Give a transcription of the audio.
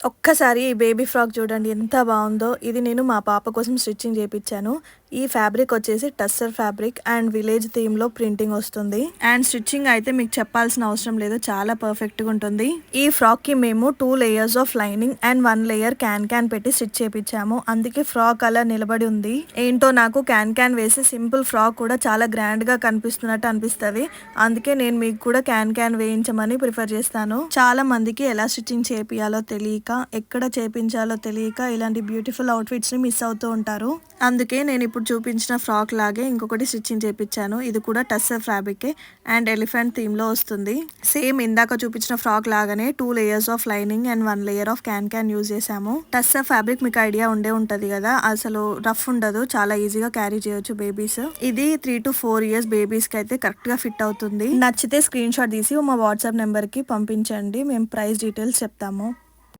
ఒక్కసారి ఈ baby frock చూడండి ఎంత బాగుందో. ఇది నేను మా పాప కోసం స్టిచ్చింగ్ చేపించాను. ఈ ఫ్యాబ్రిక్ వచ్చేసి tussar fabric and village theme లో ప్రింటింగ్ వస్తుంది. అండ్ స్టిచ్చింగ్ అయితే మీకు చెప్పాల్సిన అవసరం లేదు, చాలా పర్ఫెక్ట్ గా ఉంటుంది. ఈ ఫ్రాక్ కి మేము 2 layers of lining and 1 layer can పెట్టి స్టిచ్ చేపించాము. అందుకే ఫ్రాక్ అలా నిలబడి ఉంది. ఏంటో నాకు క్యాన్ వేసి సింపుల్ ఫ్రాక్ కూడా చాలా గ్రాండ్ గా కనిపిస్తున్నట్టు అనిపిస్తుంది. అందుకే నేను మీకు కూడా క్యాన్ వేయించమని ప్రిఫర్ చేస్తాను. చాలా మందికి ఎలా స్టిచ్చింగ్ చేపియాలో తెలియక, ఎక్కడ చేపించాలో తెలియక ఇలాంటి బ్యూటిఫుల్ అవుట్ఫిట్స్ ని మిస్ అవుతూ ఉంటారు. అందుకే నేను ఇప్పుడు చూపించిన ఫ్రాక్ లాగే ఇంకొకటి స్టిచ్చింగ్ చేపించాను. ఇది కూడా tussar fabric and elephant theme లో వస్తుంది. సేమ్ ఇందాక చూపించిన ఫ్రాక్ లాగానే 2 layers of lining and 1 layer of can use చేసాము. టస్సర్ ఫ్యాబ్రిక్ మీకు ఐడియా ఉంటది కదా, అసలు రఫ్ ఉండదు, చాలా ఈజీగా క్యారీ చేయొచ్చు బేబీస్. ఇది 3 to 4 years బేబీస్ కి అయితే కరెక్ట్ గా ఫిట్ అవుతుంది. నచ్చితే స్క్రీన్ షాట్ తీసి మా వాట్సాప్ నెంబర్ కి పంపించండి, మేము ప్రైస్ డీటెయిల్స్ చెప్తాము.